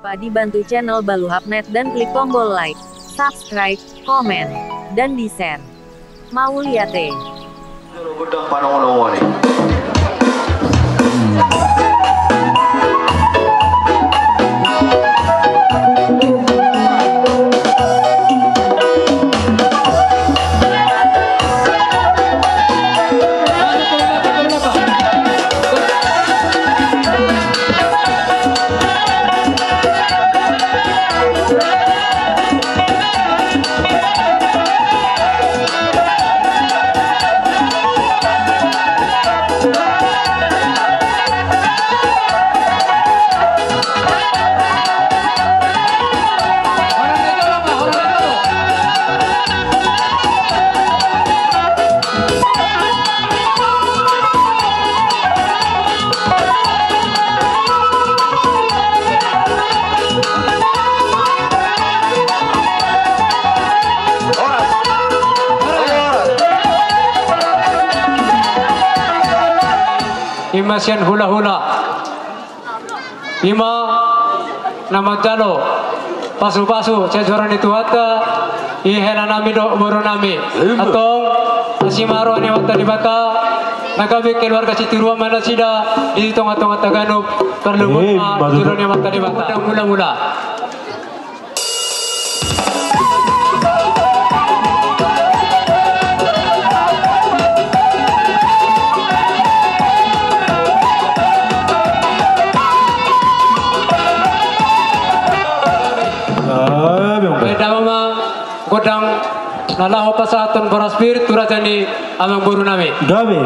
lupa dibantu channel Baluhapnet dan klik tombol like, subscribe, komen, dan di-share. Mau lihat Gudang Panongo nih. Imasian hula-hula Ima nama jalo pasu-pasu cejoran itu hata ihela nami do boro nami atong asimaro ni wata dibata nagabi keluarga sitirua mana sida di tong-tong Tagalog perlumut jero ni wata dibata mula-mula. Godang nalaho pasaton para spirit turajani amang buru nami. Gabe.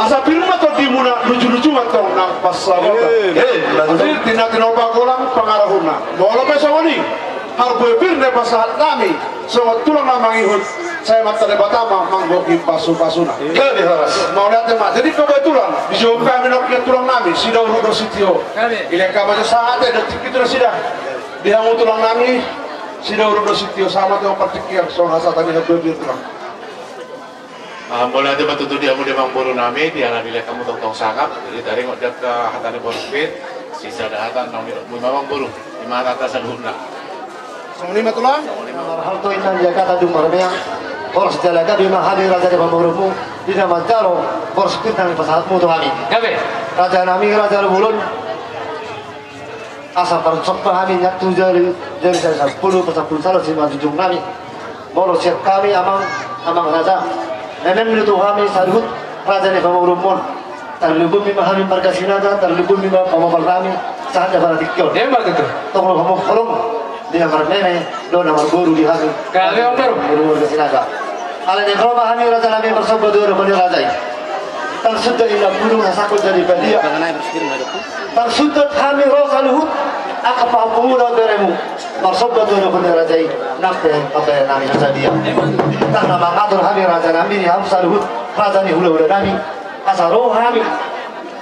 asa firma to di muna lucu-lucu matong nang pasawat jadi tina kolang pengarahuna bola pesawani harbo pirne pasahat kami so tulang namang ihut saya mata debatama manggoki pasu-pasuna jadi haras mau lihat teman jadi kebetulan di jauh kami nak lihat tulang nami sidang rodo sitio ile kabaja saat detik itu sudah dia mau tulang nami sidang rodo sitio sama tuh partikian so hasa tadi harbo pir tulang Mulai ada batu dia mau demang buru nami dia nabi lihat kamu tong sangap jadi dari ngodak ke hatane borspit sisa dahatan nami memang buru di mana atas aduna. Song lima tulang. Hal tu inna jaga tadu marmia boros jalaga di mahadi raja di pamurumu di nama jaro boros kita di pasahatmu tu kami. Gabe. Raja nami raja bulun asal persok kami nyatu jadi saya 10 salah si majujung nami boros siap kami amang raja. Nenek itu kami sarut raja di pamurumun terlebih memahami marga sinada terlebih memahami pamapal kami saat dapat dikjol. Dia mana tu? Tolong kamu tolong dia nomor nenek do nomor guru di kami. Kami orang baru. Guru sinaga. Ala di kalau kami raja nabi bersabda dua bani raja. Tang sudah ilah guru hasakul jadi badia. Tang sudah kami rosa luhut. Aku paham beremu. Bersabda dua bani raja. Nakte apa nami raja dia. Tang nama ngatur kami raja nabi ni hamsa luhut. Raja ni hula nami. Asaro kami.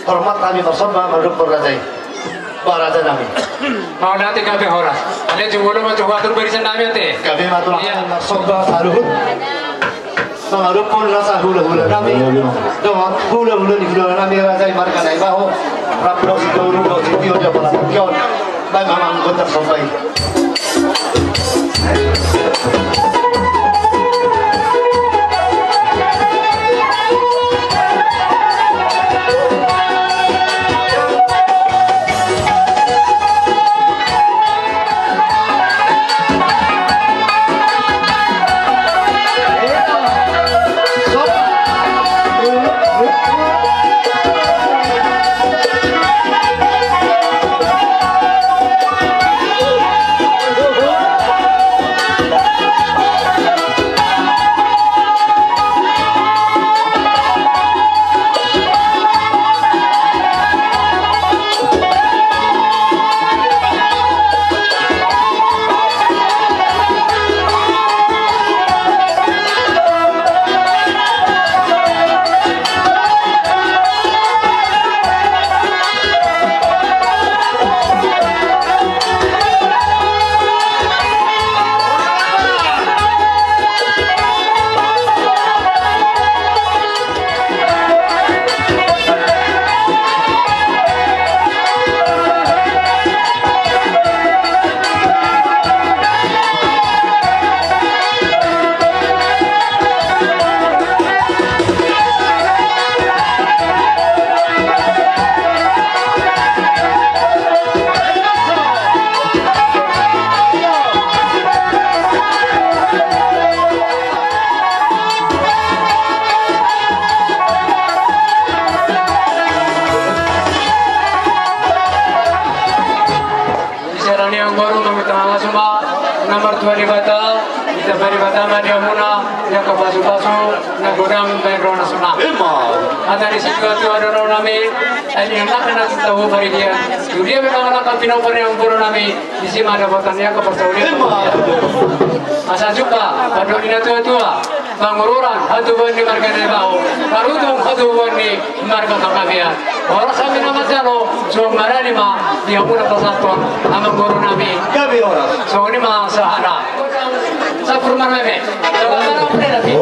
Hormat kami bersabda menurut raja. Raja nami. Mau nanti kami horas. Ada jumlah macam watur barisan nami ante. Kami matulah bersabda saluhut. Mengaruh pun rasa hula-hula nami dengan hula-hula di hula nami raja marga naik bahu rapro si guru si tio dia pala kion baik mamang gontar sampai bari bata kita bari bata mania muna yang ke pasu-pasu na godam background suna ada di situ ada orang nami ini nak nak tahu bari dia memang nak pinau bari yang guru nami di sini ada botannya ke pertaulian asa juga pada ini tua-tua bangururan hatu bani marga nebau barutung hatu bani marga tangkabian orang kami nama jalo so marani ma dia pun persatuan nama guru nami kami orang so ini mah sahara sa purman meme mana pun nanti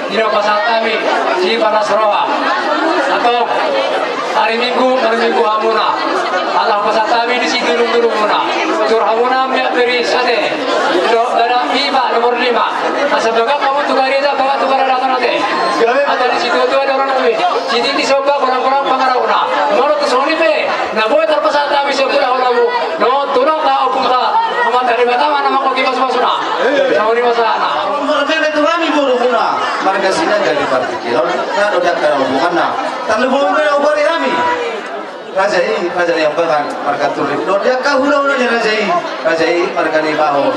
di pasal kami si Panasroa atau hari Minggu hamuna Allah pasal kami di situ dulu-dulu tur hamuna miak beri sate do ada iba nomor 5 asabaga kamu tukari aja bawa tukar datang nanti ada di situ tuh ada orang lebih jadi disoba orang-orang pangarauna mau ke soni pe nah boy terpasal kami sebuah lalu no turang ka opung ka amat dari batama nama koki mas-masuna soni masana Mereka itu kami buru-buru marga sini dari partikel nah udah kena hubungan nah terlalu buru-buru obari kami Rajai yang bahkan marga turun dia kahula-hulanya Rajai marga ni baho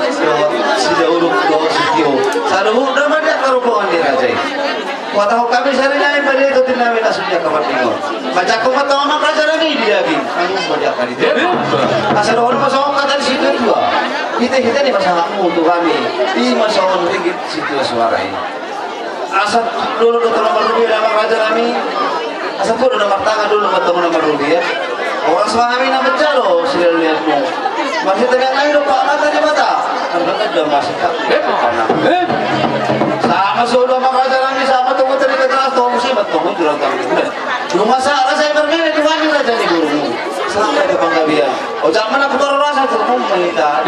sida uruk do sitio selalu udah ada kerubuhan di Rajai watahu kami sari nai pada itu tinami nasubnya kabar tinggal baca kumat tahu raja lagi dia lagi kamu banyak kali dia asal orang masuk kata di situ dua kita ni pasang untuk kami di masuk ringgit situ suara ini asal dulu dokter nomor rupiah nama raja kami asal pun udah martanga dulu bertemu nomor rupiah orang semua kami nak bercalo sudah lihatmu masih tegak naik dong pak mata di mata karena ada masih tak sama sudah sama raja kami sama tunggu tadi keteras tunggu sih bertemu jual kami rumah saya saya bermain di mana raja di burung sampai ke Panggabian oh jangan aku baru rasa tuh menita